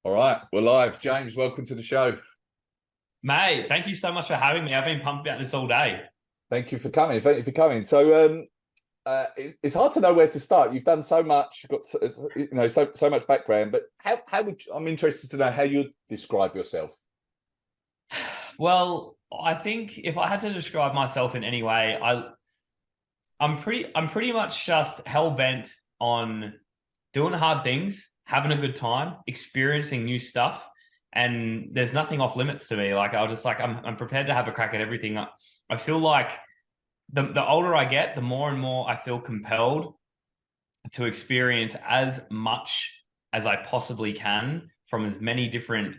All right, we're live. James, welcome to the show. Mate, thank you so much for having me. I've been pumped about this all day. Thank you for coming. Thank you for coming. It's hard to know where to start. You've done so much, you've got so much background. But how would I'm interested to know how you describe yourself. Well, I think if I had to describe myself in any way, I'm pretty much just hell bent on doing hard things, having a good time, experiencing new stuff, and there's nothing off limits to me. Like I'm prepared to have a crack at everything. I feel like the older I get, the more and more I feel compelled to experience as much as I possibly can from as many different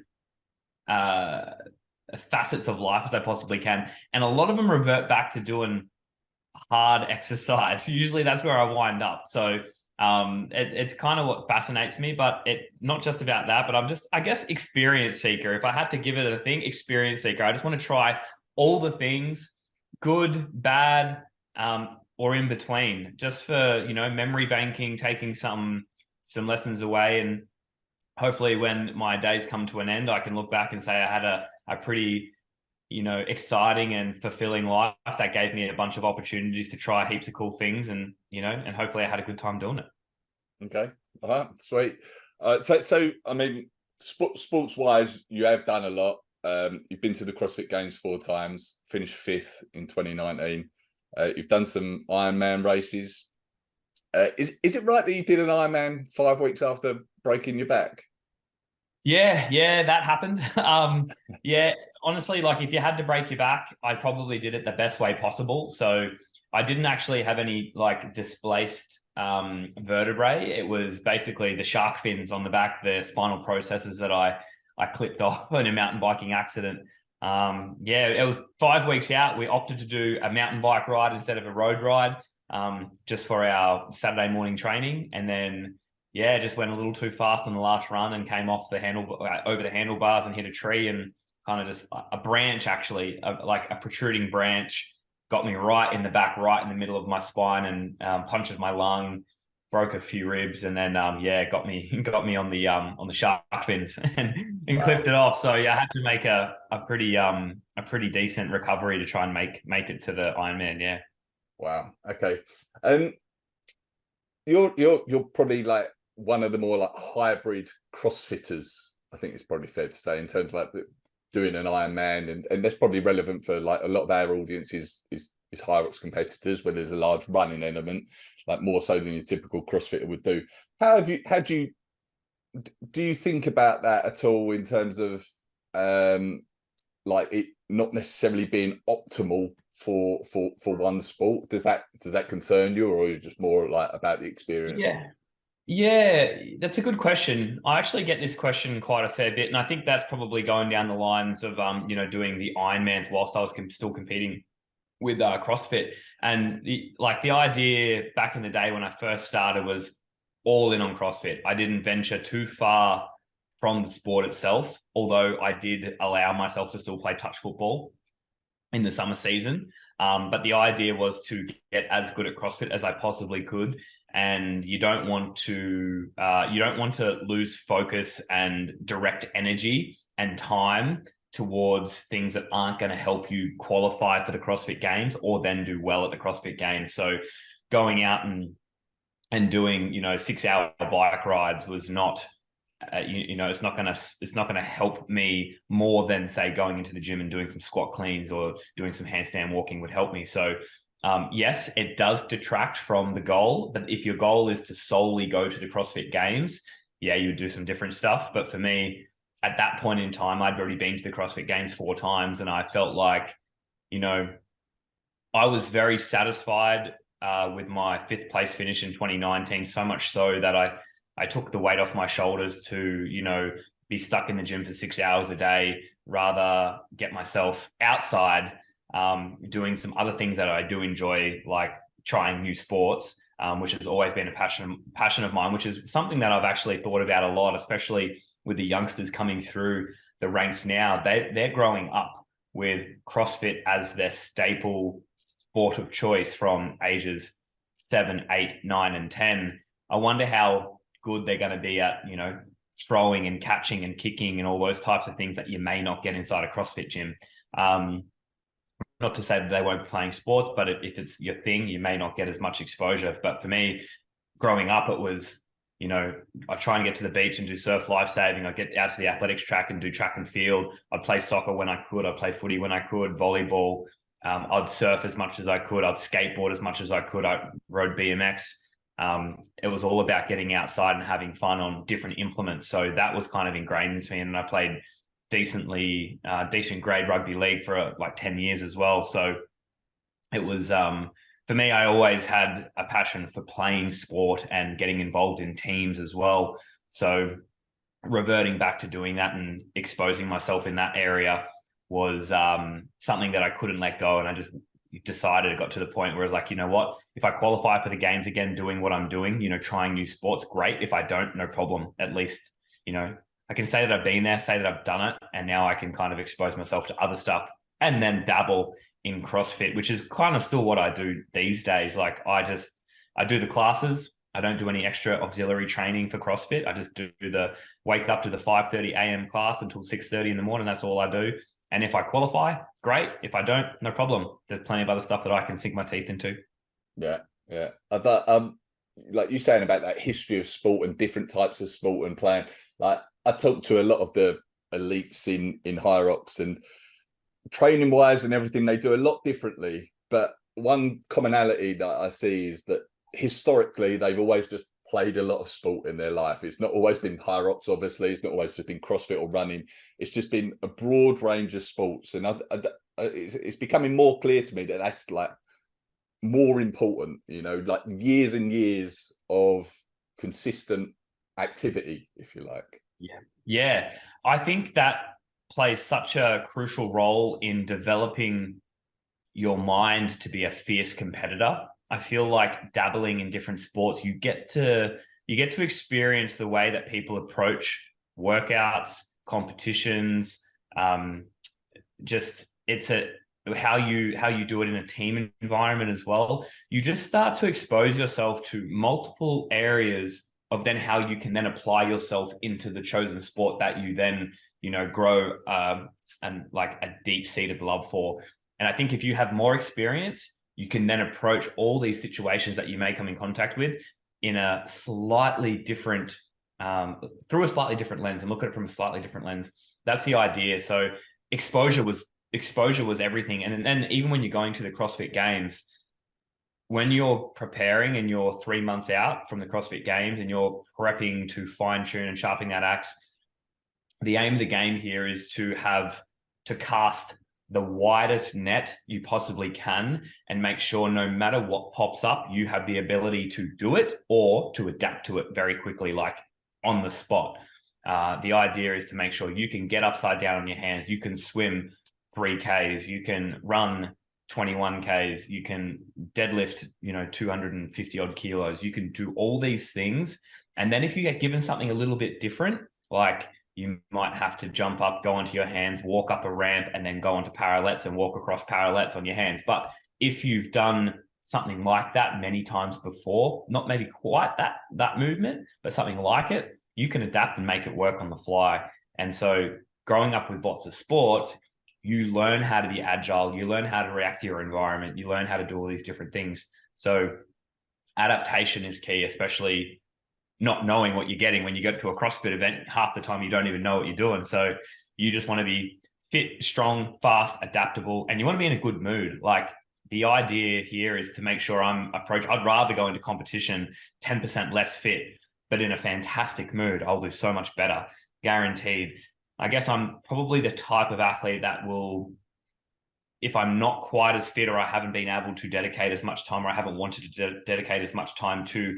uh, facets of life as I possibly can. And a lot of them revert back to doing hard exercise. Usually that's where I wind up. So it's kind of what fascinates me, but it not just about that, but I'm just, I guess, experience seeker. If I had to give it a thing, experience seeker. I just want to try all the things, good, bad, or in between, just for, memory banking, taking some lessons away. And hopefully when my days come to an end, I can look back and say I had a pretty, exciting and fulfilling life that gave me a bunch of opportunities to try heaps of cool things, and hopefully I had a good time doing it. Okay, all right, sweet. So I mean, sports wise, you have done a lot. You've been to the CrossFit Games 4 times, finished 5th in 2019. You've done some Ironman races. Is it right that you did an Ironman 5 weeks after breaking your back? Yeah, that happened. Yeah, honestly, like if you had to break your back, I probably did it the best way possible. So I didn't actually have any like displaced vertebrae. It was basically the shark fins on the back, the spinal processes that I clipped off in a mountain biking accident. Yeah, it was 5 weeks out. We opted to do a mountain bike ride instead of a road ride, just for our Saturday morning training, and then yeah, just went a little too fast on the last run and came off the over the handlebars and hit a tree, and kind of just a branch, actually, like a protruding branch, got me right in the back, right in the middle of my spine, and punctured my lung, broke a few ribs, and then yeah, got me on the shark fins and Wow. clipped it off. So yeah, I had to make a pretty decent recovery to try and make it to the Ironman. Yeah. Wow. Okay. And you're probably like one of the more like hybrid CrossFitters, I think it's probably fair to say, in terms of like doing an Ironman, and that's probably relevant for like a lot of our audience is HYROX competitors, where there's a large running element, like more so than your typical CrossFitter would do. How do you think about that at all in terms of like it not necessarily being optimal for one sport? Does that concern you, or are you just more like about the experience? Yeah. Yeah, that's a good question. I actually get this question quite a fair bit, and I think that's probably going down the lines of doing the Ironmans whilst I was still competing with CrossFit. And the idea back in the day when I first started was all in on CrossFit. I didn't venture too far from the sport itself, although I did allow myself to still play touch football in the summer season. But the idea was to get as good at CrossFit as I possibly could. And you don't want to lose focus and direct energy and time towards things that aren't going to help you qualify for the CrossFit Games or then do well at the CrossFit Games. So going out and doing 6-hour bike rides was not it's not gonna help me more than say going into the gym and doing some squat cleans or doing some handstand walking would help me. So yes, it does detract from the goal. But if your goal is to solely go to the CrossFit Games, yeah, you would do some different stuff. But for me, at that point in time, I'd already been to the CrossFit Games 4 times, and I felt like, I was very satisfied with my 5th place finish in 2019. So much so that I took the weight off my shoulders to, be stuck in the gym for 6 hours a day, rather get myself outside, doing some other things that I do enjoy, like trying new sports, which has always been a passion of mine, which is something that I've actually thought about a lot, especially with the youngsters coming through the ranks now. They're growing up with CrossFit as their staple sport of choice from ages 7, 8, 9, and 10. I wonder how good they're going to be at, throwing and catching and kicking and all those types of things that you may not get inside a CrossFit gym. Not to say that they won't be playing sports, but if it's your thing, you may not get as much exposure. But for me, growing up, it was, I try and get to the beach and do surf lifesaving. I'd get out to the athletics track and do track and field. I'd play soccer when I could. I'd play footy when I could, volleyball. I'd surf as much as I could. I'd skateboard as much as I could. I rode BMX. It was all about getting outside and having fun on different implements. So that was kind of ingrained into me. And I played decent grade rugby league for like 10 years as well. So it was, for me, I always had a passion for playing sport and getting involved in teams as well. So reverting back to doing that and exposing myself in that area was something that I couldn't let go. And I just decided, it got to the point where I was like, you know what, if I qualify for the games again, doing what I'm doing, trying new sports, great. If I don't, no problem. At least, I can say that I've been there, say that I've done it, and now I can kind of expose myself to other stuff and then dabble in CrossFit, which is kind of still what I do these days. Like I do the classes. I don't do any extra auxiliary training for CrossFit. I just do wake up to the 5:30 a.m. class until 6:30 in the morning. That's all I do. And if I qualify, great. If I don't, no problem. There's plenty of other stuff that I can sink my teeth into. Yeah. I thought, like you saying about that history of sport and different types of sport and playing, like I talked to a lot of the elites in HYROX, and training wise and everything, they do a lot differently. But one commonality that I see is that historically, they've always just played a lot of sport in their life. It's not always been HYROX, obviously. It's not always just been CrossFit or running. It's just been a broad range of sports. And it's becoming more clear to me that that's like more important, like years and years of consistent activity, if you like. Yeah. I think that plays such a crucial role in developing your mind to be a fierce competitor. I feel like dabbling in different sports, you get to experience the way that people approach workouts, competitions. How you do it in a team environment as well. You just start to expose yourself to multiple areas of then how you can then apply yourself into the chosen sport that you then, grow and like a deep-seated love for. And I think if you have more experience, you can then approach all these situations that you may come in contact with in a slightly different, through a slightly different lens, and look at it from a slightly different lens. That's the idea. So exposure was everything. And then even when you're going to the CrossFit Games, when you're preparing and you're 3 months out from the CrossFit Games and you're prepping to fine tune and sharpen that axe, the aim of the game here is to cast the widest net you possibly can and make sure no matter what pops up, you have the ability to do it or to adapt to it very quickly, like on the spot. The idea is to make sure you can get upside down on your hands. You can swim 3Ks, you can run 21Ks, you can deadlift, 250 odd kilos. You can do all these things. And then if you get given something a little bit different, like you might have to jump up, go onto your hands, walk up a ramp, and then go onto parallettes and walk across parallettes on your hands. But if you've done something like that many times before, not maybe quite that movement, but something like it, you can adapt and make it work on the fly. And so growing up with lots of sports, you learn how to be agile, you learn how to react to your environment, you learn how to do all these different things. So adaptation is key, especially not knowing what you're getting. When you go to a CrossFit event, half the time you don't even know what you're doing. So you just want to be fit, strong, fast, adaptable, and you want to be in a good mood. Like the idea here is to make sure I'd rather go into competition 10% less fit, but in a fantastic mood. I'll do so much better, guaranteed. I guess I'm probably the type of athlete that will, if I'm not quite as fit or I haven't been able to dedicate as much time or I haven't wanted to dedicate as much time to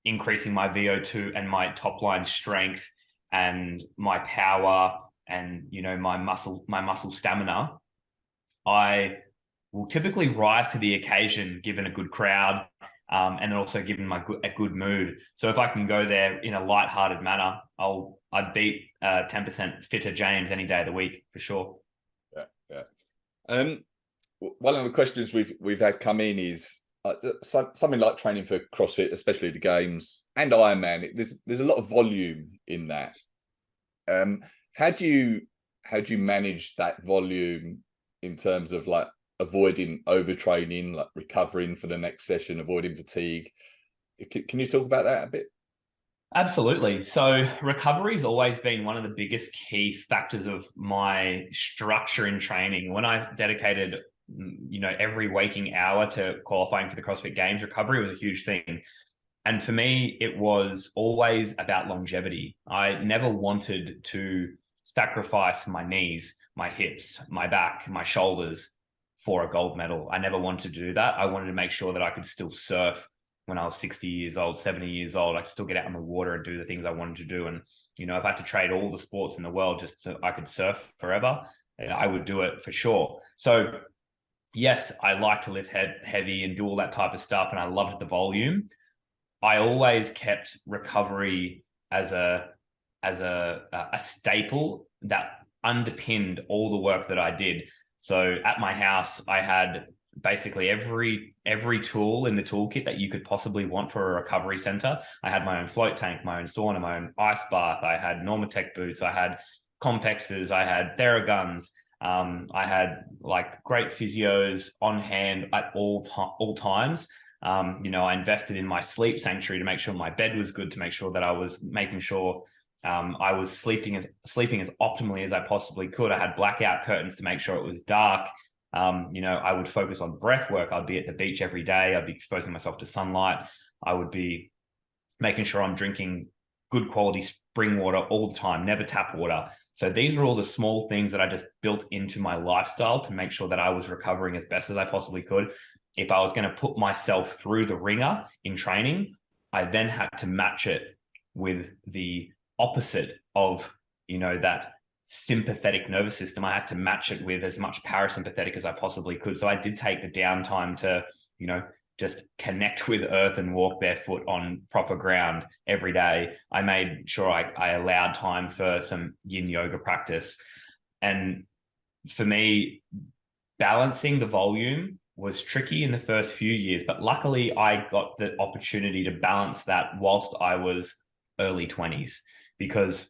increasing my VO2 and my top line strength and my power and, my muscle stamina, I will typically rise to the occasion given a good crowd, and also given a good mood. So if I can go there in a lighthearted manner, I'd beat 10% fitter James any day of the week for sure. Yeah. One of the questions we've had come in is something like training for CrossFit, especially the games and Ironman. There's a lot of volume in that. How do you manage that volume in terms of like avoiding overtraining, like recovering for the next session, avoiding fatigue? Can you talk about that a bit? Absolutely. So recovery's always been one of the biggest key factors of my structure in training. When I dedicated, every waking hour to qualifying for the CrossFit Games, recovery was a huge thing. And for me, it was always about longevity. I never wanted to sacrifice my knees, my hips, my back, my shoulders for a gold medal. I never wanted to do that. I wanted to make sure that I could still surf when I was 60 years old, 70 years old. I could still get out in the water and do the things I wanted to do. And, if I had to trade all the sports in the world just so I could surf forever, I would do it for sure. So yes, I like to lift heavy and do all that type of stuff. And I loved the volume. I always kept recovery as a staple that underpinned all the work that I did. So at my house, I had basically every tool in the toolkit that you could possibly want for a recovery center. I had my own float tank, my own sauna, my own ice bath. I had Normatec boots. I had complexes. I had Theraguns. I had like great physios on hand at all times. I invested in my sleep sanctuary to make sure my bed was good, to make sure that I was making sure I was sleeping as optimally as I possibly could. I had blackout curtains to make sure it was dark. I would focus on breath work. I'd be at the beach every day. I'd be exposing myself to sunlight. I would be making sure I'm drinking good quality spring water all the time, never tap water. So these were all the small things that I just built into my lifestyle to make sure that I was recovering as best as I possibly could. If I was going to put myself through the ringer in training, I then had to match it with the opposite of, that sympathetic nervous system. I had to match it with as much parasympathetic as I possibly could. So I did take the downtime to, just connect with earth and walk barefoot on proper ground every day. I made sure I allowed time for some yin yoga practice. And for me, balancing the volume was tricky in the first few years, but luckily I got the opportunity to balance that whilst I was early 20s, because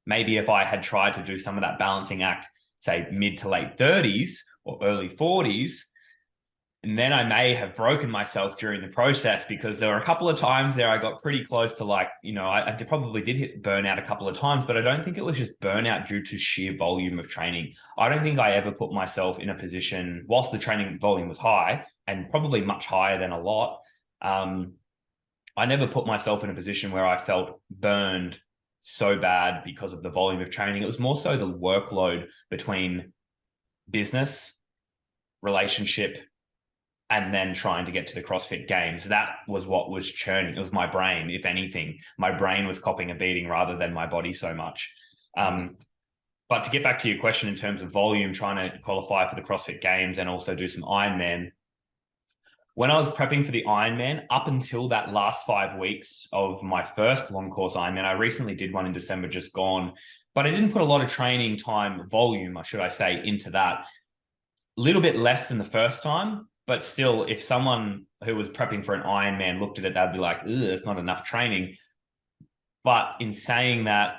maybe if I had tried to do some of that balancing act, say mid to late 30s or early 40s, and then I may have broken myself during the process, because there were a couple of times there I got pretty close to I probably did hit burnout a couple of times, but I don't think it was just burnout due to sheer volume of training. I don't think I ever put myself in a position, whilst the training volume was high and probably much higher than a lot, I never put myself in a position where I felt burned so bad because of the volume of training. It was more so the workload between business, relationship, and then trying to get to the CrossFit Games. That was what was churning. It was my brain, if anything. My brain was copping a beating rather than my body so much. But to get back to your question in terms of volume, trying to qualify for the CrossFit Games and also do some Ironman, when I was prepping for the Ironman, up until that last 5 weeks of my first long course Ironman, I recently did one in December just gone, but I didn't put a lot of training time volume, or should I say, into that. A little bit less than the first time, but still, if someone who was prepping for an Ironman looked at it, they'd be like, it's not enough training. But in saying that,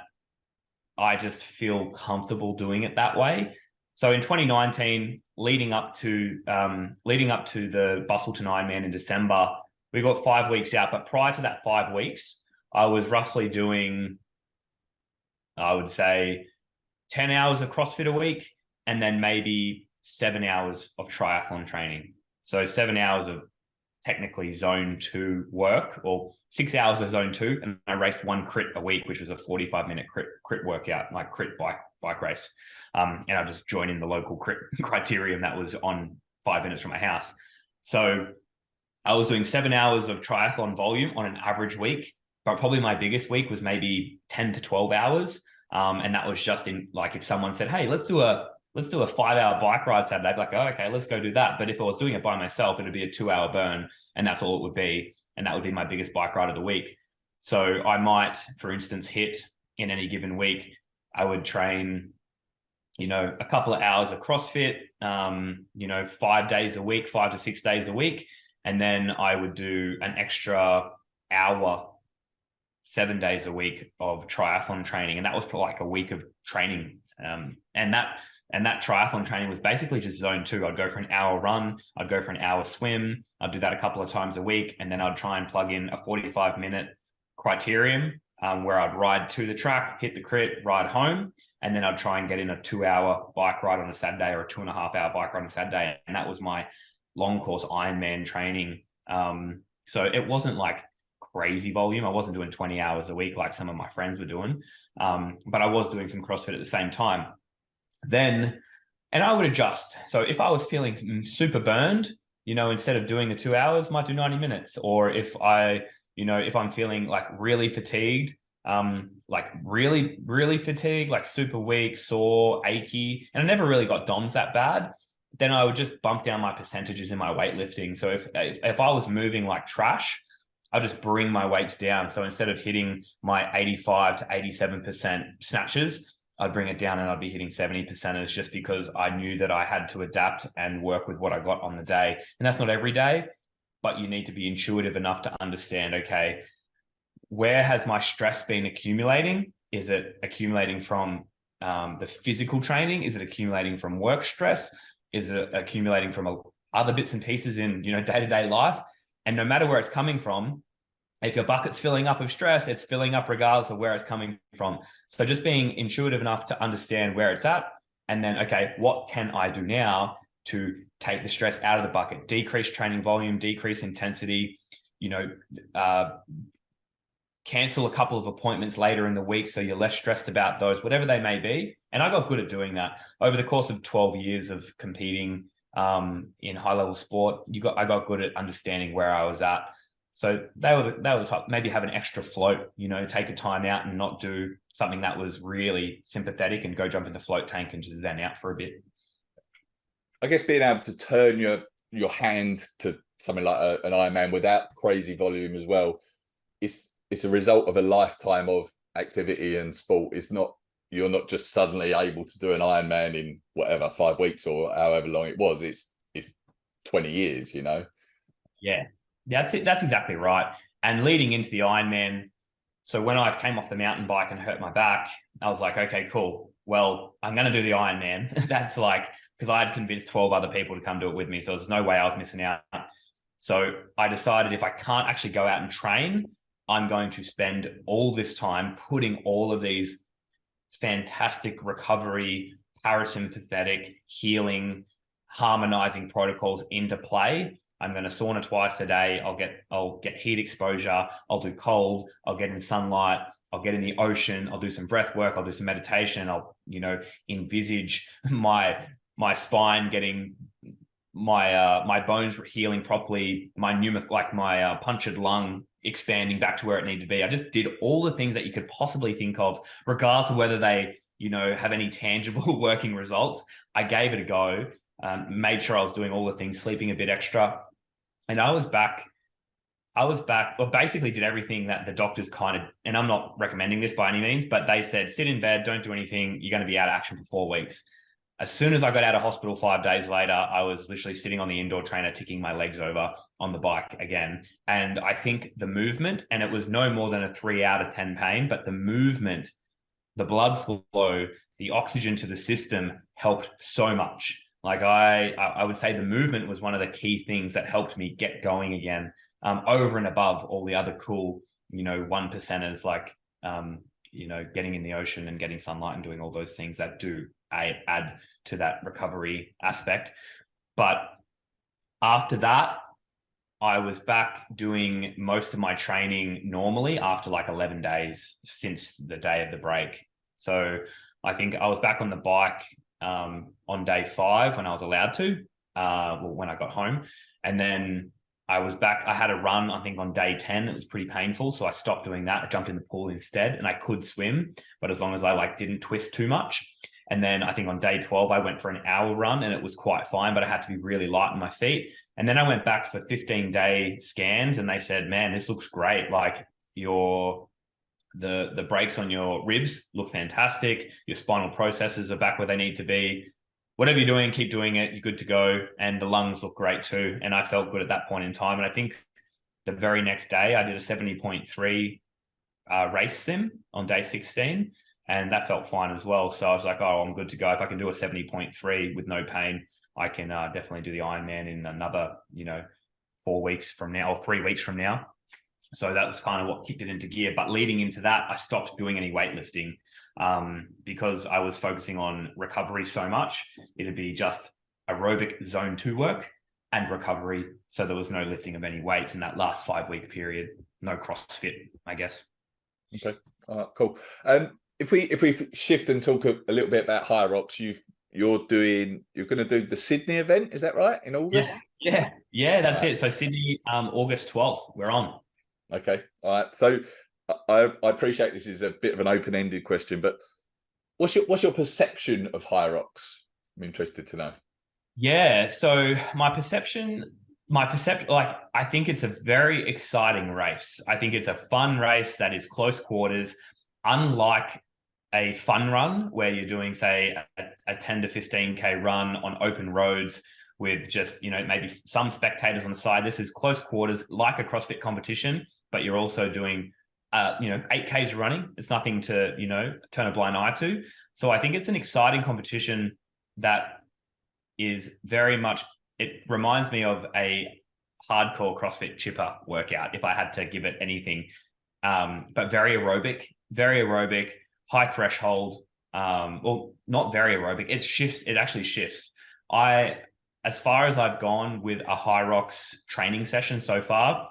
I just feel comfortable doing it that way. So in 2019, leading up to the Bustleton Ironman in December, we got 5 weeks out. But prior to that 5 weeks, I was roughly doing, I would say, 10 hours of CrossFit a week, and then maybe 7 hours of triathlon training. So 7 hours of technically zone 2 work, or 6 hours of zone 2. And I raced one crit a week, which was a 45-minute crit workout, like crit bike race. And I just joined in the local crit criterium that was on 5 minutes from my house. So I was doing 7 hours of triathlon volume on an average week, but probably my biggest week was maybe 10 to 12 hours. And that was just in, like, if someone said, hey, let's do a 5-hour bike ride Saturday, I'd be like, oh, okay, let's go do that. But if I was doing it by myself, it'd be a 2-hour burn, and that's all it would be. And that would be my biggest bike ride of the week. So I might, for instance, hit in any given week, I would train, a couple of hours of CrossFit, 5 days a week, 5 to 6 days a week. And then I would do an extra hour 7 days a week of triathlon training. And that was like a week of training. And that triathlon training was basically just zone 2. I'd go for an hour run. I'd go for an hour swim. I'd do that a couple of times a week. And then I'd try and plug in a 45-minute criterium where I'd ride to the track, hit the crit, ride home. And then I'd try and get in a 2-hour bike ride on a Saturday or a 2.5-hour bike ride on a Saturday. And that was my long course Ironman training. So it wasn't like crazy volume. I wasn't doing 20 hours a week like some of my friends were doing. But I was doing some CrossFit at the same time. And I would adjust. So if I was feeling super burned, instead of doing the 2 hours, might do 90 minutes. Or if I'm feeling like really fatigued, like really, really fatigued, like super weak, sore, achy, and I never really got DOMS that bad, then I would just bump down my percentages in my weightlifting. So if I was moving like trash, I'll just bring my weights down. So instead of hitting my 85 to 87% snatches, I'd bring it down and I'd be hitting 70%ers, just because I knew that I had to adapt and work with what I got on the day. And that's not every day, but you need to be intuitive enough to understand, okay, where has my stress been accumulating? Is it accumulating from the physical training? Is it accumulating from work stress? Is it accumulating from other bits and pieces in, day-to-day life? And no matter where it's coming from, if your bucket's filling up with stress, it's filling up regardless of where it's coming from. So just being intuitive enough to understand where it's at. And then, okay, what can I do now to take the stress out of the bucket? Decrease training volume, decrease intensity, cancel a couple of appointments later in the week so you're less stressed about those, whatever they may be. And I got good at doing that. Over the course of 12 years of competing in high-level sport, I got good at understanding where I was at. So they were the type, maybe have an extra float, take a time out and not do something that was really sympathetic, and go jump in the float tank and just zen out for a bit. I guess being able to turn your hand to something like an Ironman without crazy volume as well, it's a result of a lifetime of activity and sport. You're not just suddenly able to do an Ironman in whatever 5 weeks or however long it was. It's 20 years, Yeah, that's it. That's exactly right. And leading into the Ironman, so when I came off the mountain bike and hurt my back, I was like, okay, cool. Well, I'm going to do the Ironman. That's like, because I had convinced 12 other people to come do it with me. So there's no way I was missing out. So I decided if I can't actually go out and train, I'm going to spend all this time putting all of these fantastic recovery, parasympathetic, healing, harmonizing protocols into play. I'm going to sauna twice a day. I'll get heat exposure. I'll do cold. I'll get in sunlight. I'll get in the ocean. I'll do some breath work. I'll do some meditation. I'll, envisage my spine getting my bones healing properly, my punctured lung expanding back to where it needed to be. I just did all the things that you could possibly think of, regardless of whether they, have any tangible working results. I gave it a go, made sure I was doing all the things, sleeping a bit extra. And I was back, or basically did everything that the doctors and I'm not recommending this by any means, but they said, sit in bed, don't do anything. You're going to be out of action for 4 weeks. As soon as I got out of hospital 5 days later, I was literally sitting on the indoor trainer, ticking my legs over on the bike again. And I think the movement, and it was no more than a 3 out of 10 pain, but the movement, the blood flow, the oxygen to the system helped so much. Like I would say the movement was one of the key things that helped me get going again, over and above all the other cool, 1%ers, like, getting in the ocean and getting sunlight and doing all those things that do add to that recovery aspect. But after that, I was back doing most of my training normally after like 11 days since the day of the break. So I think I was back on the bike on day 5 when I was allowed to, when I got home. And then I was back. I had a run, I think, on day 10. It was pretty painful. So I stopped doing that. I jumped in the pool instead, and I could swim, but as long as I didn't twist too much. And then I think on day 12, I went for an hour run, and it was quite fine, but I had to be really light on my feet. And then I went back for 15-day scans, and they said, man, this looks great. Like the breaks on your ribs look fantastic. Your spinal processes are back where they need to be. Whatever you're doing, keep doing it. You're good to go. And the lungs look great too. And I felt good at that point in time. And I think the very next day I did a 70.3 race sim on day 16, and that felt fine as well. So I was like, oh, I'm good to go. If I can do a 70.3 with no pain, I can definitely do the Ironman in another, 4 weeks from now or 3 weeks from now. So that was kind of what kicked it into gear. But leading into that, I stopped doing any weightlifting because I was focusing on recovery so much. It'd be just aerobic zone 2 work and recovery. So there was no lifting of any weights in that last 5-week period. No CrossFit, I guess. Okay, cool. If we shift and talk a little bit about HYROX, you're going to do the Sydney event, is that right, in August? Yeah, that's it. So Sydney, August 12th, we're on. Okay, all right. So I appreciate this is a bit of an open-ended question, but what's your perception of HYROX? I'm interested to know. Yeah, so my perception, like I think it's a very exciting race. I think it's a fun race that is close quarters, unlike a fun run where you're doing, say, a 10 to 15K run on open roads with just, maybe some spectators on the side. This is close quarters, like a CrossFit competition, but you're also doing, 8Ks running. It's nothing to, turn a blind eye to. So I think it's an exciting competition that is very much, it reminds me of a hardcore CrossFit chipper workout, if I had to give it anything. But very aerobic, high threshold. Well, not very aerobic. It actually shifts. As far as I've gone with a HYROX training session so far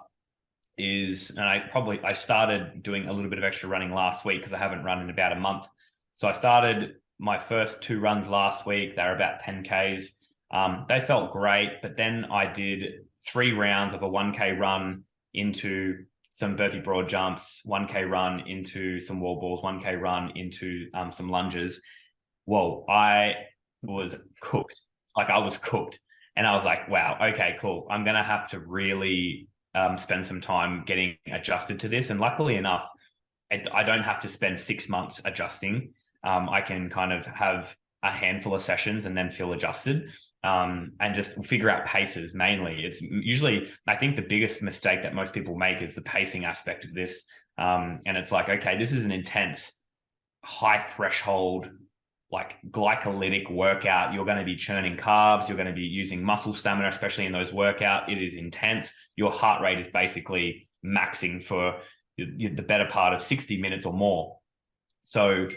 and I started doing a little bit of extra running last week because I haven't run in about a month. So I started my first 2 runs last week. They were about 10Ks. They felt great, but then I did 3 rounds of a 1K run into some burpee broad jumps, 1K run into some wall balls, 1K run into some lunges. Well, I was cooked. Like I was cooked. And I was like, wow, okay, cool. I'm going to have to really spend some time getting adjusted to this. And luckily enough, I don't have to spend 6 months adjusting. I can kind of have a handful of sessions and then feel adjusted and just figure out paces mainly. It's usually, I think the biggest mistake that most people make is the pacing aspect of this. And it's like, okay, this is an intense, high threshold, like glycolytic workout. You're going to be churning carbs. You're going to be using muscle stamina, especially in those workouts. It is intense. Your heart rate is basically maxing for the better part of 60 minutes or more. So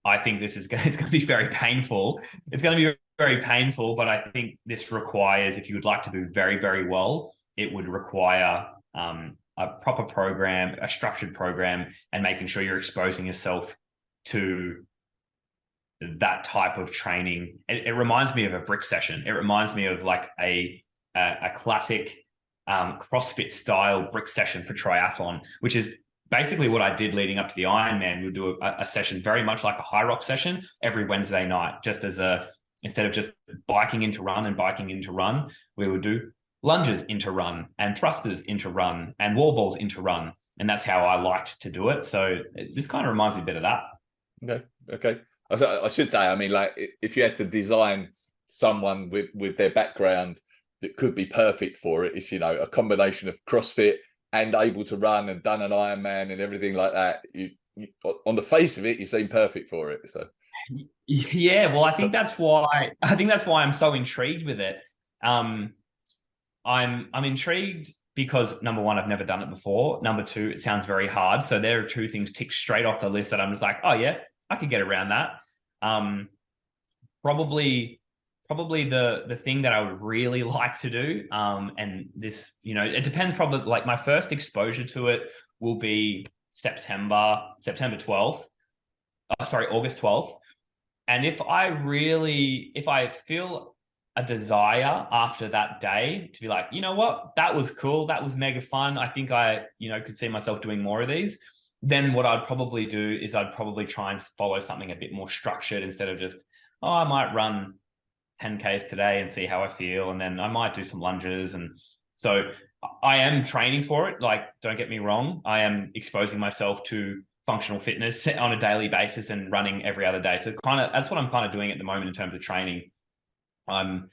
I think it's going to be very painful. It's going to be very painful, but I think this requires, if you would like to do very, very well, it would require a proper program, a structured program, and making sure you're exposing yourself to that type of training. It reminds me of a brick session. It reminds me of like a classic CrossFit style brick session for triathlon, which is basically what I did leading up to the Ironman. We'll do a session very much like a HYROX session every Wednesday night, just as instead of just biking into run, we would do lunges into run and thrusters into run and wall balls into run. And that's how I liked to do it. So this kind of reminds me a bit of that. Okay. I should say, I mean, like if you had to design someone with their background that could be perfect for it, it's, a combination of CrossFit and able to run and done an Ironman and everything like that. You on the face of it, you seem perfect for it. So yeah, well, I think that's why I'm so intrigued with it. I'm intrigued because number one, I've never done it before. Number two, it sounds very hard. So there are 2 things ticked straight off the list that I'm just like, oh yeah, I could get around that. Probably the thing that I would really like to do, and this, it depends. Probably like my first exposure to it will be September 12th. August 12th. And if I feel a desire after that day to be like, you know what, that was cool, that was mega fun, I think I, could see myself doing more of these, then what I'd probably do is I'd probably try and follow something a bit more structured instead of just, oh, I might run 10Ks today and see how I feel. And then I might do some lunges. And so I am training for it. Like, don't get me wrong. I am exposing myself to functional fitness on a daily basis and running every other day. So that's what I'm kind of doing at the moment in terms of training. I'm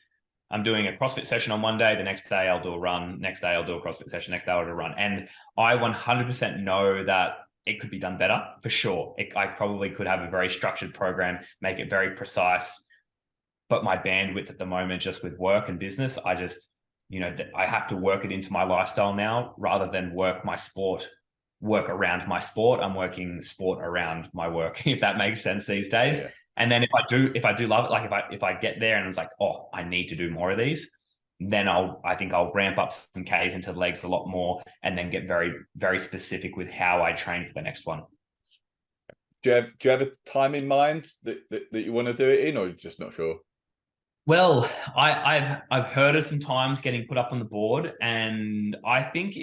doing a CrossFit session on one day. The next day I'll do a run. Next day I'll do a CrossFit session. Next day I'll do a run. And I 100% know that it could be done better for sure. I probably could have a very structured program, make it very precise. But my bandwidth at the moment, just with work and business, I just, I have to work it into my lifestyle now rather than work around my sport. I'm working sport around my work, if that makes sense these days. Yeah. And then if I do love it, like if I get there and it's like, oh, I need to do more of these, then I think I'll ramp up some Ks into the legs a lot more, and then get very, very specific with how I train for the next one. Do you have a time in mind that you want to do it in, or just not sure? Well, I've heard of some times getting put up on the board, and I think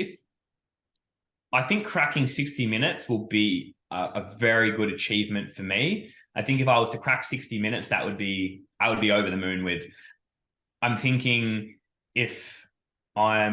cracking 60 minutes will be a very good achievement for me. I think if I was to crack 60 minutes, I would be over the moon with. I'm thinking if I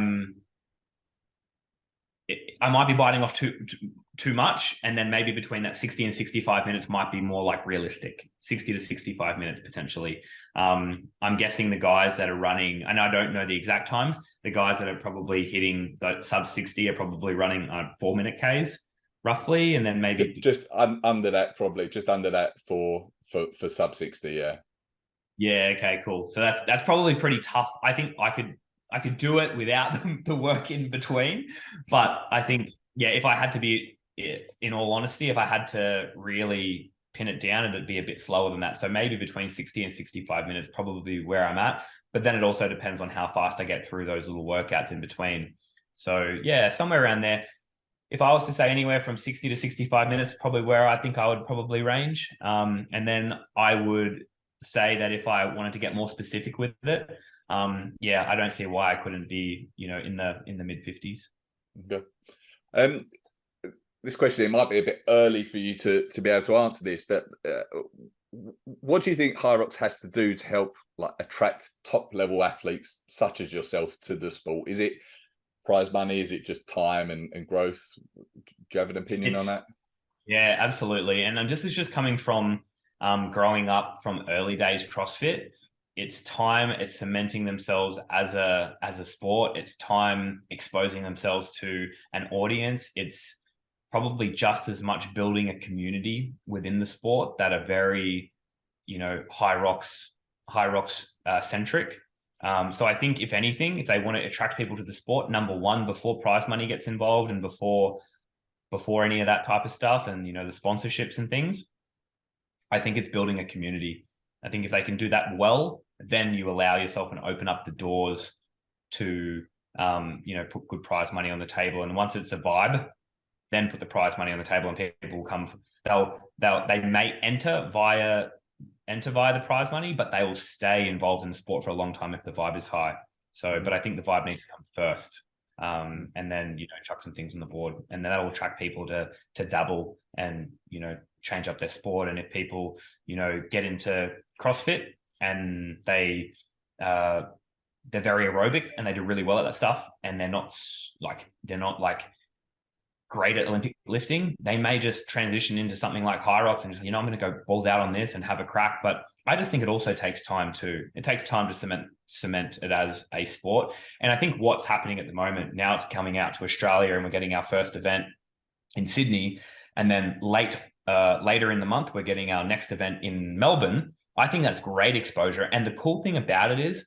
might be biting off too much, and then maybe between that 60 and 65 minutes might be more like realistic. 60 to 65 minutes potentially. I'm guessing the guys that are running, and I don't know the exact times, the guys that are probably hitting the sub 60 are probably running 4-minute Ks roughly, and then maybe just under that, probably just under that for sub 60. Yeah, okay, cool. So that's probably pretty tough. I think I could do it without the work in between, but I think, yeah, if I had to be, in all honesty, if I had to really pin it down, it'd be a bit slower than that. So maybe between 60 and 65 minutes, probably where I'm at. But then it also depends on how fast I get through those little workouts in between. So yeah, somewhere around there. If I was to say anywhere from 60 to 65 minutes, probably where I think I would probably range. And then I would say that if I wanted to get more specific with it, I don't see why I couldn't be, in the mid 50s. Okay. This question, it might be a bit early for you to be able to answer this, but what do you think HYROX has to do to help attract top level athletes such as yourself to the sport? Is it prize money? Is it just time and growth? Do you have an opinion on that? Yeah, absolutely. And this is just coming from growing up from early days CrossFit. It's time, it's cementing themselves as a sport. It's time exposing themselves to an audience. It's probably just as much building a community within the sport that are very, HYROX centric. So I think if anything, if they want to attract people to the sport, number one, before prize money gets involved and before any of that type of stuff and, the sponsorships and things, I think it's building a community. I think if they can do that well, then you allow yourself and open up the doors to, put good prize money on the table. And once it's a vibe, then put the prize money on the table and people will come. They may enter via the prize money, but they will stay involved in the sport for a long time if the vibe is high. So, but I think the vibe needs to come first. And then, chuck some things on the board, and then that will attract people to dabble and, change up their sport. And if people, get into CrossFit and they're very aerobic and they do really well at that stuff, and they're not great at Olympic lifting, they may just transition into something like HYROX and just, I'm going to go balls out on this and have a crack. But I just think it also takes time too. It takes time to cement it as a sport. And I think what's happening at the moment, now it's coming out to Australia and we're getting our first event in Sydney. And then later in the month, we're getting our next event in Melbourne. I think that's great exposure. And the cool thing about it is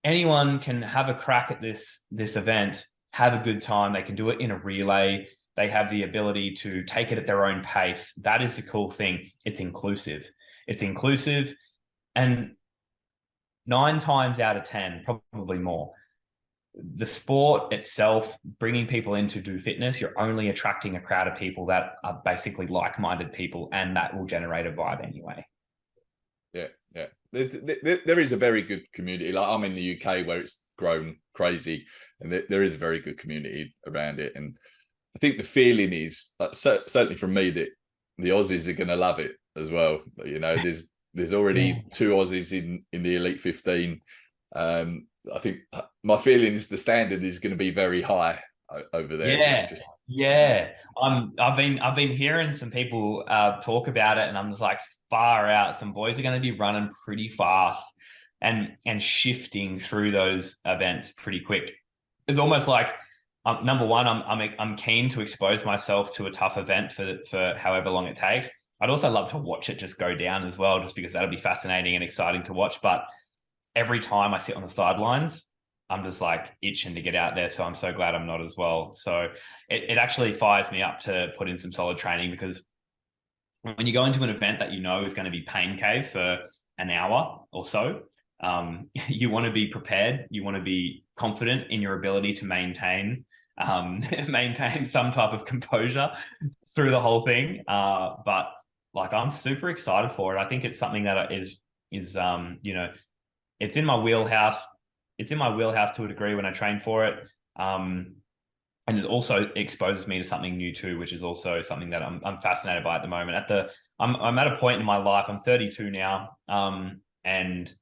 anyone can have a crack at this event, have a good time. They can do it in a relay. They have the ability to take it at their own pace. That is the cool thing. It's inclusive. And 9 times out of 10, probably more, the sport itself, bringing people in to do fitness, you're only attracting a crowd of people that are basically like-minded people, and that will generate a vibe anyway. Yeah. There is a very good community. Like, I'm in the UK where it's grown crazy, and there is a very good community around it. And I think the feeling is, certainly from me, that the Aussies are going to love it as well. There's already 2 Aussies in the Elite 15. I think my feeling is the standard is going to be very high over there. I've been hearing some people talk about it, and I'm just like, far out. Some boys are going to be running pretty fast and shifting through those events pretty quick. It's almost like Number one, I'm keen to expose myself to a tough event for however long it takes. I'd also love to watch it just go down as well, just because that'll be fascinating and exciting to watch. But every time I sit on the sidelines, I'm just like itching to get out there. So I'm so glad I'm not as well. So it actually fires me up to put in some solid training, because when you go into an event that you know is going to be pain cave for an hour or so, you want to be prepared. You want to be confident in your ability to maintain some type of composure through the whole thing. But like, I'm super excited for it. I think it's something that is it's in my wheelhouse. It's in my wheelhouse to a degree when I train for it. And it also exposes me to something new too, which is also something that I'm fascinated by at the moment. I'm at a point in my life. I'm 32 now, and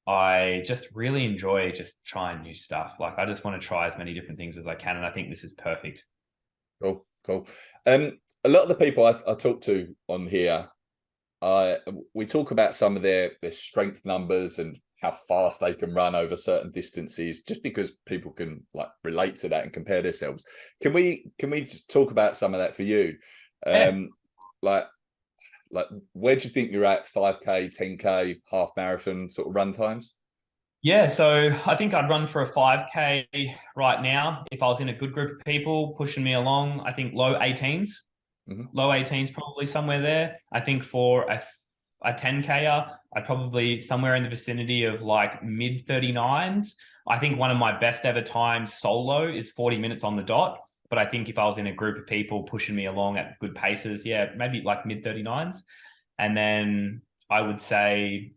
I just really enjoy just trying new stuff. Like, I just want to try as many different things as I can, and I think this is perfect. Cool, cool. A lot of the people I talk to on here, we talk about some of their strength numbers and how fast they can run over certain distances, just because people can like relate to that and compare themselves. Can we just talk about some of that for you? Yeah. Like where do you think you're at? 5K, 10K, half marathon sort of run times? Yeah, so I think I'd run for a 5K right now if I was in a good group of people pushing me along. I think low 18s. Mm-hmm. Low 18s, probably somewhere there. I think for a 10K, I'd probably somewhere in the vicinity of like mid 39s. I think one of my best ever times solo is 40 minutes on the dot. But I think if I was in a group of people pushing me along at good paces, yeah, maybe like mid 39s. And then I would say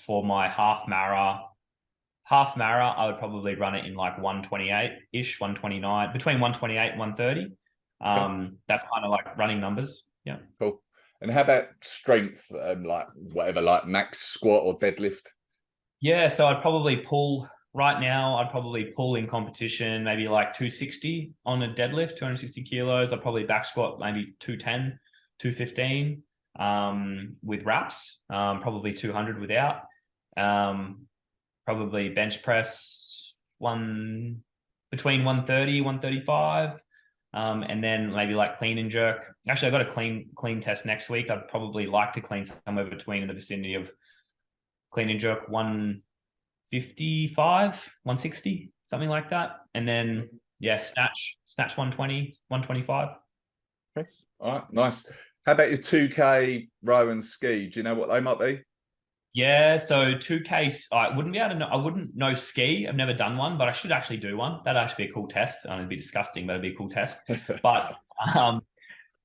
for my half mara, I would probably run it in like 128-ish, 129, between 128 and 130. Okay, That's kind of like running numbers. Yeah. cool. And how about strength? Like whatever, like max squat or deadlift? Yeah. So I'd probably pull right now. I'd probably pull in competition, maybe like 260 on a deadlift, 260 kilos. I'd probably back squat maybe 210, 215 with wraps, probably 200 without. Um, Probably bench press between 130, 135. And then maybe like clean and jerk. Actually, I got a clean test next week. I'd probably like to clean somewhere between in the vicinity of clean and jerk 155, 160, something like that. And then yeah, snatch 120, 125. Okay. All right, nice. How about your 2K row and ski? Do you know what they might be? Yeah, so 2K, I wouldn't be able to know. I wouldn't know ski. I've never done one, but I should actually do one. That'd actually be a cool test. It'd be disgusting, but it'd be a cool test. But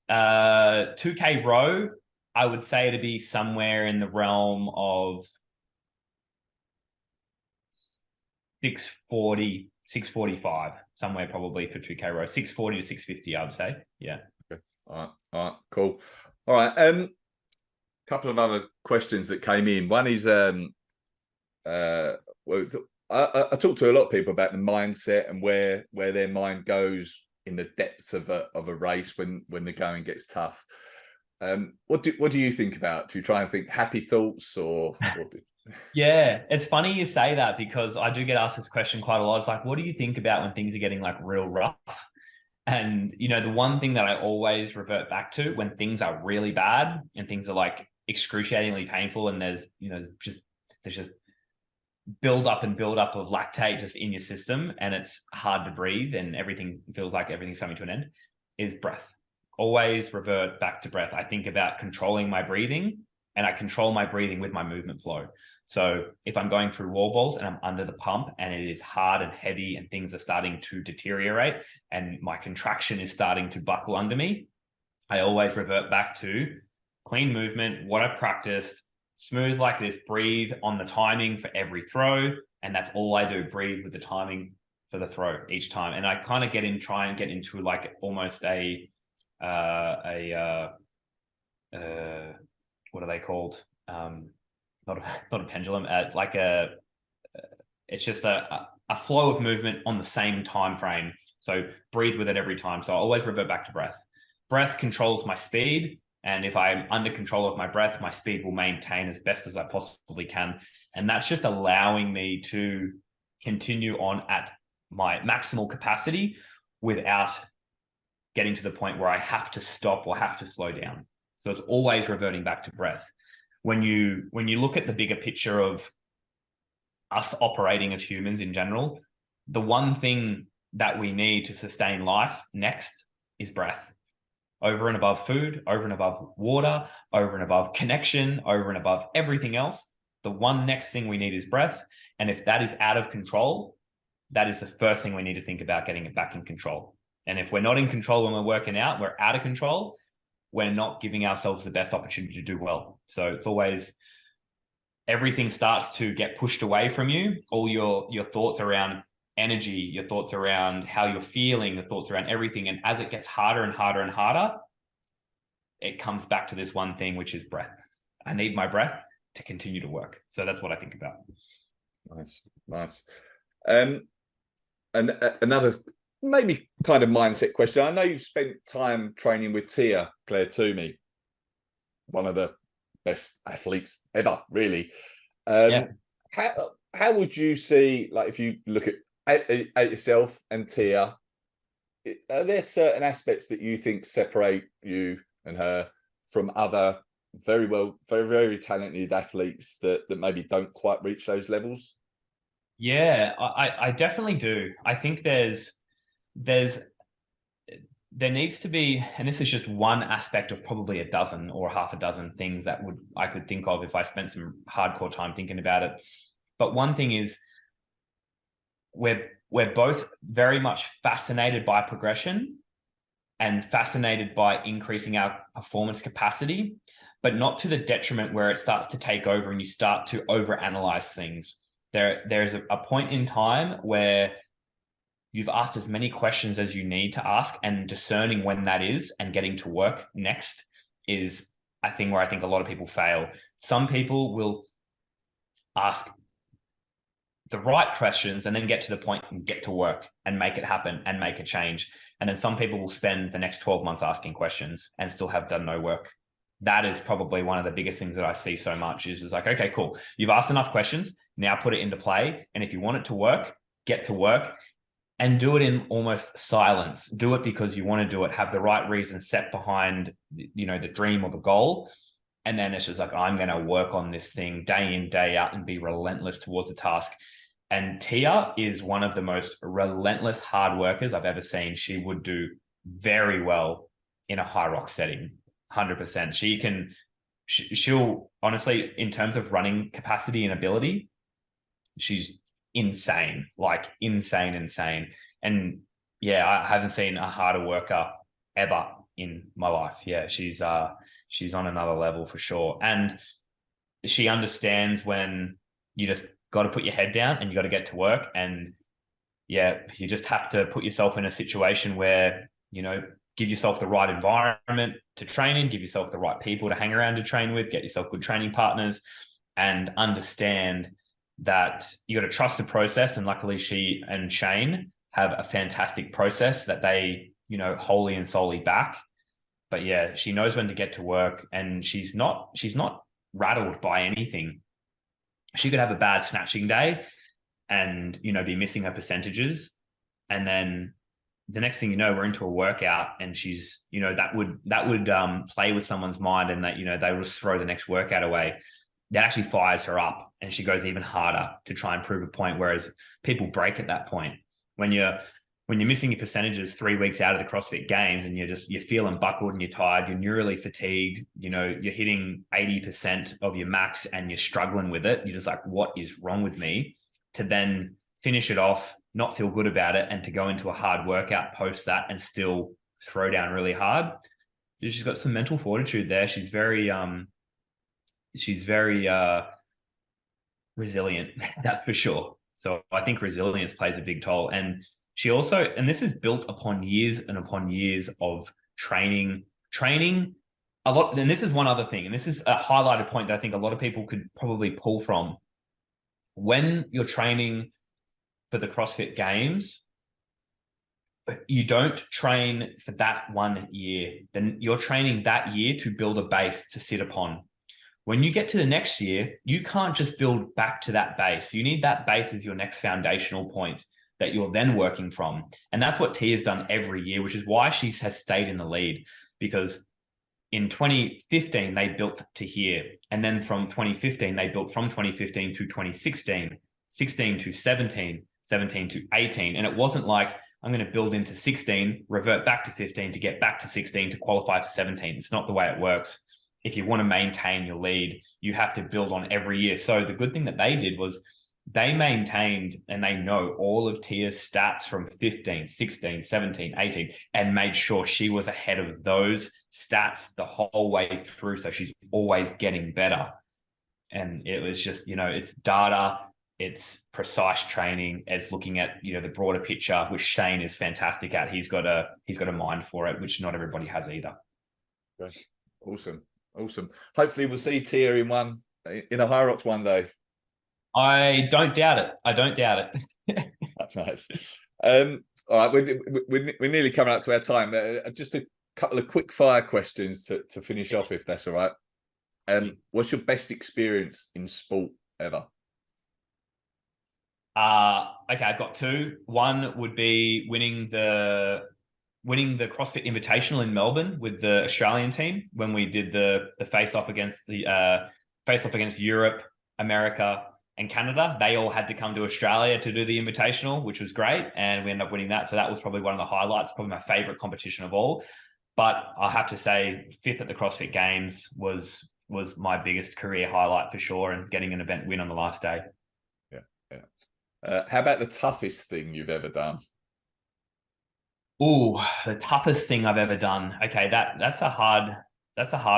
2K row, I would say to be somewhere in the realm of 640, 645, somewhere probably for 2K row, 640 to 650, I would say. Yeah. Okay. All right, cool. All right. Couple of other questions that came in. One is well, I talk to a lot of people about the mindset and where their mind goes in the depths of a race when the going gets tough. What do you think about? Do you try and think happy thoughts or Yeah, it's funny you say that, because I do get asked this question quite a lot. It's like, what do you think about when things are getting like real rough? And the one thing that I always revert back to when things are really bad and things are like excruciatingly painful, and there's just build up of lactate just in your system, and it's hard to breathe and everything feels like everything's coming to an end, is breath. Always revert back to breath. I think about controlling my breathing, and I control my breathing with my movement flow. So if I'm going through wall balls and I'm under the pump and it is hard and heavy and things are starting to deteriorate and my contraction is starting to buckle under me, I always revert back to clean movement, what I practiced, smooth like this, breathe on the timing for every throw. And that's all I do, breathe with the timing for the throw each time. And I kind of try and get into like almost what are they called? It's not a pendulum. It's just a flow of movement on the same time frame. So breathe with it every time. So I always revert back to breath. Breath controls my speed. And if I'm under control of my breath, my speed will maintain as best as I possibly can. And that's just allowing me to continue on at my maximal capacity without getting to the point where I have to stop or have to slow down. So it's always reverting back to breath. When you look at the bigger picture of us operating as humans in general, the one thing that we need to sustain life next is breath. Over and above food, over and above water, over and above connection, over and above everything else, the one next thing we need is breath. And if that is out of control, that is the first thing we need to think about, getting it back in control. And if we're not in control when we're working out, we're out of control, we're not giving ourselves the best opportunity to do well. So it's always, everything starts to get pushed away from you. All your thoughts around energy, your thoughts around how you're feeling, the thoughts around everything. And as it gets harder and harder and harder, it comes back to this one thing, which is breath. I need my breath to continue to work. So that's what I think about. Nice. And another maybe kind of mindset question. I know you've spent time training with Tia Claire Toomey, one of the best athletes ever, really. Yeah. How would you see, like, if you look at yourself and Tia, are there certain aspects that you think separate you and her from other very, very talented athletes that maybe don't quite reach those levels? Yeah, I definitely do. I think there needs to be, and this is just one aspect of probably a dozen or half a dozen things that I could think of if I spent some hardcore time thinking about it. But one thing is, we're both very much fascinated by progression and fascinated by increasing our performance capacity, but not to the detriment where it starts to take over and you start to overanalyze things. There's a point in time where you've asked as many questions as you need to ask, and discerning when that is and getting to work next is a thing where I think a lot of people fail. Some people will ask the right questions and then get to the point and get to work and make it happen and make a change. And then some people will spend the next 12 months asking questions and still have done no work. That is probably one of the biggest things that I see so much is like, okay, cool. You've asked enough questions. Now put it into play. And if you want it to work, get to work and do it in almost silence. Do it because you want to do it. Have the right reason set behind, the dream or the goal. And then it's just like, I'm going to work on this thing day in, day out and be relentless towards the task. And Tia is one of the most relentless hard workers I've ever seen. She would do very well in a HYROX setting, 100%. She'll honestly, in terms of running capacity and ability, she's insane, like insane. And yeah, I haven't seen a harder worker ever in my life. Yeah, she's on another level for sure. And she understands when you just got to put your head down and you got to get to work. And yeah, you just have to put yourself in a situation where, give yourself the right environment to train in, give yourself the right people to hang around to train with, get yourself good training partners, and understand that you got to trust the process. And luckily she and Shane have a fantastic process that they, wholly and solely back. But yeah, she knows when to get to work, and she's not rattled by anything. She could have a bad snatching day and, be missing her percentages. And then the next thing you know, we're into a workout and she's, that would play with someone's mind, and that, they will just throw the next workout away. That actually fires her up and she goes even harder to try and prove a point. Whereas people break at that point. When you're missing your percentages 3 weeks out of the CrossFit Games and you're feeling buckled and you're tired, you're neurally fatigued, you're hitting 80% of your max and you're struggling with it. You're just like, what is wrong with me? To then finish it off, not feel good about it, and to go into a hard workout post that and still throw down really hard. She's got some mental fortitude there. She's very resilient, that's for sure. So I think resilience plays a big toll. And she also, and this is built upon years and upon years of training a lot. And this is one other thing, and this is a highlighted point that I think a lot of people could probably pull from. When you're training for the CrossFit Games, you don't train for that 1 year. Then you're training that year to build a base to sit upon. When you get to the next year, you can't just build back to that base. You need that base as your next foundational point. that you're then working from. And that's what Tia's done every year, which is why she has stayed in the lead, because in 2015, they built to here. And then from 2015, they built from 2015 to 2016, 16 to 17, 17 to 18. And it wasn't like, I'm going to build into 16, revert back to 15 to get back to 16 to qualify for 17. It's not the way it works. If you want to maintain your lead, you have to build on every year. So the good thing that they did was they maintained, and they know all of Tia's stats from 15, 16, 17, 18, and made sure she was ahead of those stats the whole way through. So she's always getting better. And it was just, it's data, it's precise training, it's looking at, the broader picture, which Shane is fantastic at. He's got a mind for it, which not everybody has either. Okay. Awesome. Hopefully we'll see Tia in a HYROX one day. I don't doubt it. Nice. All right, we're nearly coming up to our time. Just a couple of quick fire questions to finish off, if that's all right. What's your best experience in sport ever? Okay, I've got two. One would be winning the CrossFit Invitational in Melbourne with the Australian team when we did the face off against Europe, America, and Canada. They all had to come to Australia to do the Invitational, which was great, and we ended up winning that. So that was probably one of the highlights, probably my favorite competition of all. But I have to say, 5th at the CrossFit Games was my biggest career highlight for sure, and getting an event win on the last day. How about the toughest thing you've ever done? Oh, the toughest thing I've ever done. Okay, that's a hard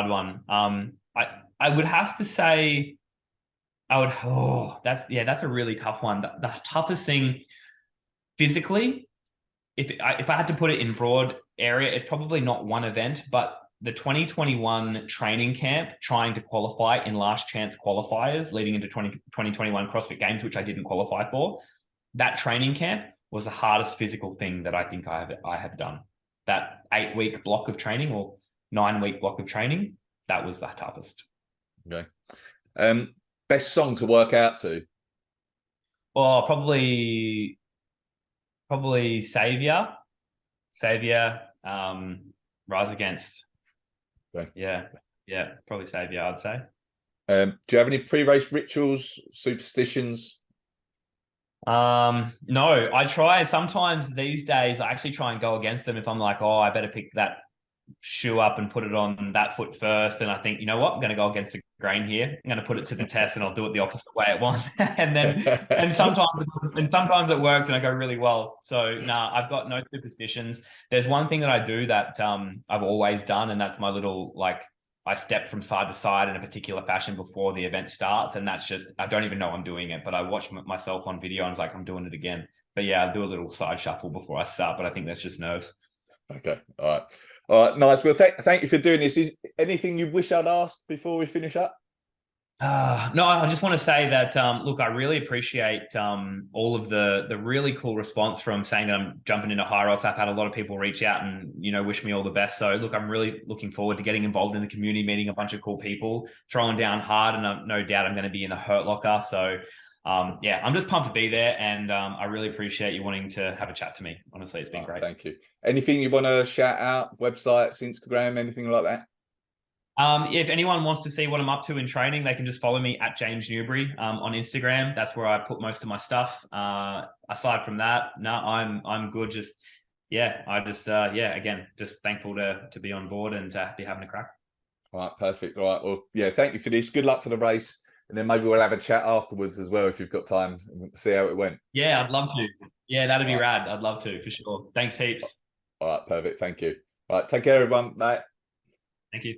one. I would have to say, that's a really tough one. The toughest thing physically, if I had to put it in broad area, it's probably not one event, but the 2021 training camp, trying to qualify in last chance qualifiers leading into 2021 CrossFit Games, which I didn't qualify for. That training camp was the hardest physical thing that I think I have done. That 8-week block of training or 9-week block of training, that was the toughest. Okay. Best song to work out to? Oh, probably Savior, Rise Against. Okay. Yeah, probably Savior, I'd say. Do you have any pre-race rituals, superstitions? No, I try sometimes these days. I actually try and go against them if I'm like, oh, I better pick that shoe up and put it on that foot first. And I think, you know what, I'm going to go against the grain here. I'm going to put it to the test, and I'll do it the opposite way it wants. and sometimes it works, and I go really well. So I've got no superstitions. There's one thing that I do that I've always done, and that's my little I step from side to side in a particular fashion before the event starts. And that's just, I don't even know I'm doing it, but I watch myself on video and I'm doing it again. But yeah, I'll do a little side shuffle before I start, but I think that's just nerves. Okay. All right. Nice. Well, thank you for doing this. Is anything you wish I'd asked before we finish up? No, I just want to say that, look, I really appreciate all of the really cool response from saying that I'm jumping into HYROX. I've had a lot of people reach out and, wish me all the best. So look, I'm really looking forward to getting involved in the community, meeting a bunch of cool people, throwing down hard, and no doubt I'm going to be in the Hurt Locker. So I'm just pumped to be there, and I really appreciate you wanting to have a chat to me. Honestly, it's been great. Thank you. Anything you want to shout out, websites, Instagram, anything like that? If anyone wants to see what I'm up to in training, they can just follow me at James Newbury on Instagram. That's where I put most of my stuff. Aside from that, no, I'm good. Again, just thankful to be on board and to be having a crack. All right, perfect. All right, well, yeah, thank you for this. Good luck for the race, and then maybe we'll have a chat afterwards as well if you've got time, and see how it went. Yeah, I'd love to. Yeah, that'd be rad. I'd love to, for sure. Thanks heaps. All right, perfect. Thank you. All right, take care, everyone. Bye. Thank you.